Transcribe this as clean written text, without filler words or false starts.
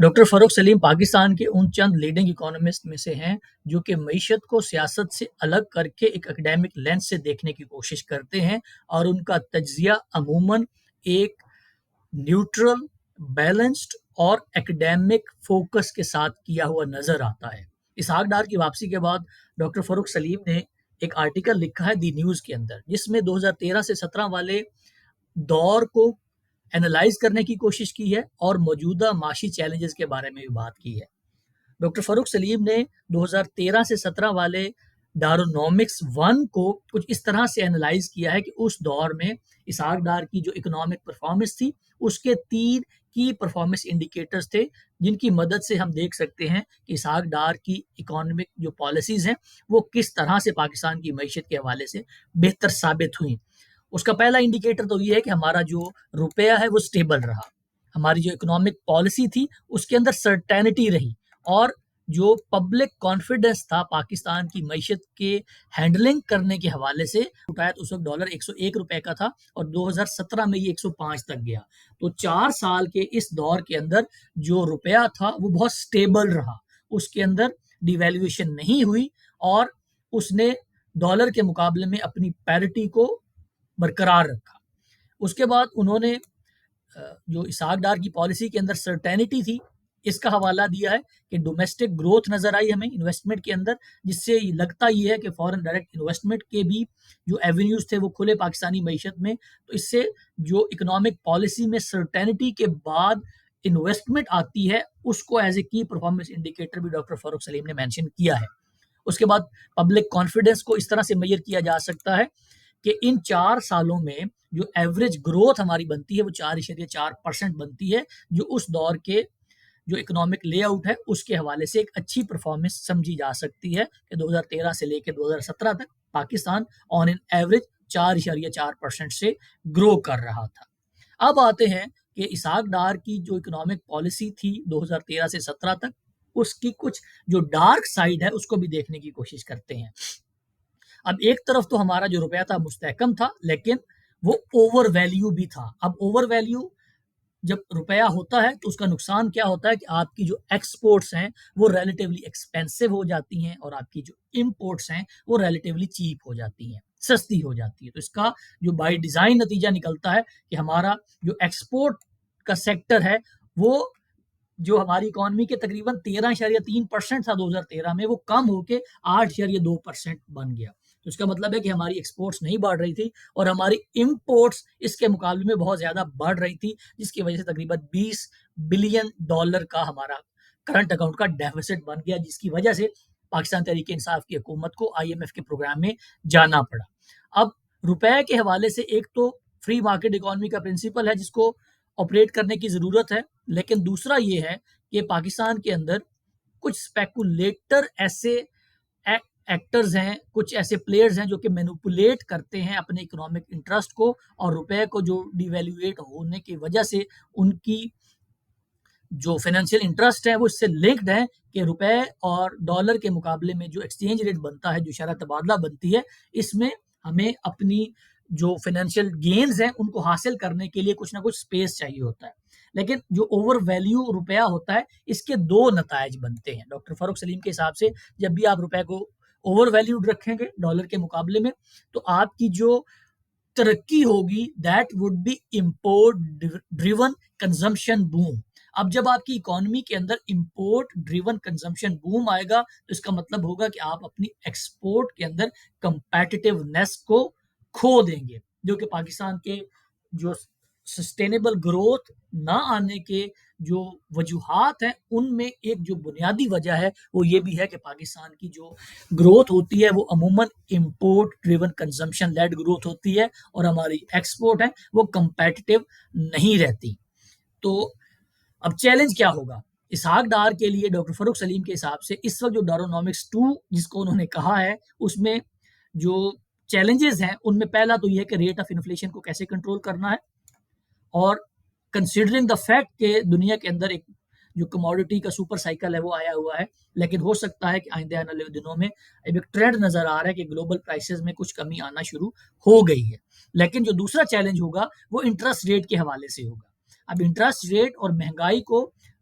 Doctor فاروق سلیم پاکستان کے ان چند leading economist میں سے ہیں جو کہ معیشت کو سیاست سے الگ کر کے ایک اکیڈیمک لینس سے دیکھنے کی کوشش کرتے ہیں، اور ان کا تجزیہ عموماً ایک نیوٹرل، بیلنسڈ اور اکیڈیمک فوکس کے ساتھ کیا ہوا نظر آتا ہے۔ اسحاق ڈار کی واپسی کے بعد ڈاکٹر فاروق سلیم نے ایک آرٹیکل لکھا ہے دی نیوز کے اندر، جس میں 2013 سے 17 والے دور کو اینالائز کرنے کی کوشش کی ہے اور موجودہ معاشی چیلنجز کے بارے میں بھی بات کی ہے۔ ڈاکٹر فاروق سلیم نے 2013 سے 17 والے ڈارونومکس 1 کو کچھ اس طرح سے اینالائز کیا ہے کہ اس دور میں اسحاق ڈار کی جو اکنامک پرفارمنس تھی، اس کے 3 کی پرفارمنس انڈیکیٹرز تھے، جن کی مدد سے ہم دیکھ سکتے ہیں کہ اسحاق ڈار کی اکانومک جو پالیسیز ہیں وہ کس طرح سے پاکستان کی معیشت کے حوالے سے بہتر ثابت ہوئیں۔ اس کا پہلا انڈیکیٹر تو یہ ہے کہ ہمارا جو روپیہ ہے وہ سٹیبل رہا، ہماری جو اکنامک پالیسی تھی اس کے اندر سرٹینٹی رہی، اور جو پبلک کانفیڈنس تھا پاکستان کی معیشت کے ہینڈلنگ کرنے کے حوالے سے، اٹھایا تو اس وقت ڈالر 101 روپے کا تھا اور 2017 میں یہ 105 تک گیا۔ تو 4 سال کے اس دور کے اندر جو روپیہ تھا وہ بہت سٹیبل رہا، اس کے اندر ڈی ویلیویشن نہیں ہوئی، اور اس نے ڈالر کے مقابلے میں اپنی پیرٹی کو برقرار رکھا۔ اس کے بعد انہوں نے جو اسحاق ڈار کی پالیسی کے اندر سرٹینٹی تھی، اس کا حوالہ دیا ہے کہ ڈومیسٹک گروتھ نظر آئی ہمیں انویسٹمنٹ کے اندر، جس سے لگتا یہ ہے کہ فورن ڈائریکٹ انویسٹمنٹ کے بھی جو ایونیوز تھے وہ کھلے پاکستانی معیشت میں۔ تو اس سے جو اکنامک پالیسی میں سرٹینٹی کے بعد انویسٹمنٹ آتی ہے، اس کو ایز اے کی پرفارمنس انڈیکیٹر بھی ڈاکٹر فاروق سلیم نے مینشن کیا ہے۔ اس کے بعد پبلک کانفیڈنس کو اس طرح سے میئر کیا جا سکتا ہے کہ ان 4 سالوں میں جو ایوریج گروتھ ہماری بنتی ہے وہ 4.4% بنتی ہے، جو اس دور کے جو اکنامک لے آؤٹ ہے اس کے حوالے سے ایک اچھی پرفارمنس سمجھی جا سکتی ہے کہ 2013 سے لے کے 2017 تک پاکستان آن این ایوریج 4.4% سے گرو کر رہا تھا۔ اب آتے ہیں کہ اسحاق ڈار کی جو اکنامک پالیسی تھی 2013 سے 17 تک، اس کی کچھ جو ڈارک سائیڈ ہے اس کو بھی دیکھنے کی کوشش کرتے ہیں۔ اب ایک طرف تو ہمارا جو روپیہ تھا مستحکم تھا، لیکن وہ اوور ویلیو بھی تھا۔ اب اوور ویلیو جب روپیہ ہوتا ہے تو اس کا نقصان کیا ہوتا ہے کہ آپ کی جو ایکسپورٹس ہیں وہ ریلیٹیولی ایکسپینسو ہو جاتی ہیں، اور آپ کی جو امپورٹس ہیں وہ ریلیٹیولی چیپ ہو جاتی ہیں، سستی ہو جاتی ہے۔ تو اس کا جو بائی ڈیزائن نتیجہ نکلتا ہے کہ ہمارا جو ایکسپورٹ کا سیکٹر ہے وہ جو ہماری اکانومی کے تقریباً 13.3% تھا 2013 میں، وہ کم ہو کے 8.2% بن گیا۔ تو اس کا مطلب ہے کہ ہماری ایکسپورٹس نہیں بڑھ رہی تھی اور ہماری امپورٹس اس کے مقابلے میں بہت زیادہ بڑھ رہی تھی، جس کی وجہ سے تقریباً $20 بلین کا ہمارا کرنٹ اکاؤنٹ کا ڈیفیسٹ بن گیا، جس کی وجہ سے پاکستان تحریک انصاف کی حکومت کو IMF کے پروگرام میں جانا پڑا۔ اب روپے کے حوالے سے ایک تو فری مارکیٹ اکانومی کا پرنسپل ہے جس کو آپریٹ کرنے کی ضرورت ہے، لیکن دوسرا یہ ہے کہ پاکستان کے اندر کچھ اسپیکولیٹر ایسے ایکٹرز ہیں، کچھ ایسے پلیئرز ہیں جو کہ مینوپولیٹ کرتے ہیں اپنے اکنامک انٹرسٹ کو، اور روپے کو جو ڈی ویلیویٹ ہونے کی وجہ سے ان کی جو فائنینشیل انٹرسٹ ہے وہ اس سے لنکڈ ہے کہ روپے اور ڈالر کے مقابلے میں جو ایکسچینج ریٹ بنتا ہے، جو شرح تبادلہ بنتی ہے، اس میں ہمیں اپنی جو فائنینشیل گینز ہیں ان کو حاصل کرنے کے لیے کچھ نہ کچھ سپیس چاہیے ہوتا ہے۔ لیکن جو اوور ویلیو روپیہ ہوتا ہے اس کے 2 نتائج بنتے ہیں ڈاکٹر فاروق سلیم کے حساب سے۔ جب بھی آپ روپے کو اوور ویلیوڈ رکھیں گے ڈالر کے مقابلے میں، تو آپ کی جو ترقی ہوگی that would be import driven consumption boom. اب جب آپ کی اکانومی کے اندر امپورٹ ڈریون کنزمپشن بوم آئے گا تو اس کا مطلب ہوگا کہ آپ اپنی ایکسپورٹ کے اندر کمپیٹیونیس کو کھو دیں گے، جو کہ پاکستان کے جو سسٹینیبل گروتھ نہ آنے کے جو وجوہات ہیں ان میں ایک جو بنیادی وجہ ہے وہ یہ بھی ہے کہ پاکستان کی جو گروتھ ہوتی ہے وہ عموماً import driven consumption led growth ہوتی ہے، اور ہماری ایکسپورٹ ہے وہ کمپیٹیٹیو نہیں رہتی۔ تو اب چیلنج کیا ہوگا اسحاق ڈار کے لیے؟ ڈاکٹر فاروق سلیم کے حساب سے اس وقت جو ڈارونومکس 2 جس کو انہوں نے کہا ہے، اس میں جو چیلنجز ہیں ان میں پہلا تو یہ ہے کہ ریٹ آف انفلیشن کو کیسے کنٹرول کرنا ہے، اور کنسیڈرنگ دا فیکٹ کہ دنیا کے اندر ایک جو کموڈٹی کا سپر سائیکل ہے وہ آیا ہوا ہے، لیکن ہو سکتا ہے کہ آئندہ آنے والے دنوں میں اب ایک ٹرینڈ نظر آ رہا ہے کہ گلوبل پرائسز میں کچھ کمی آنا شروع ہو گئی ہے۔ لیکن جو دوسرا چیلنج ہوگا وہ انٹرسٹ ریٹ کے حوالے سے ہوگا۔ اب انٹرسٹ ریٹ اور مہنگائی کو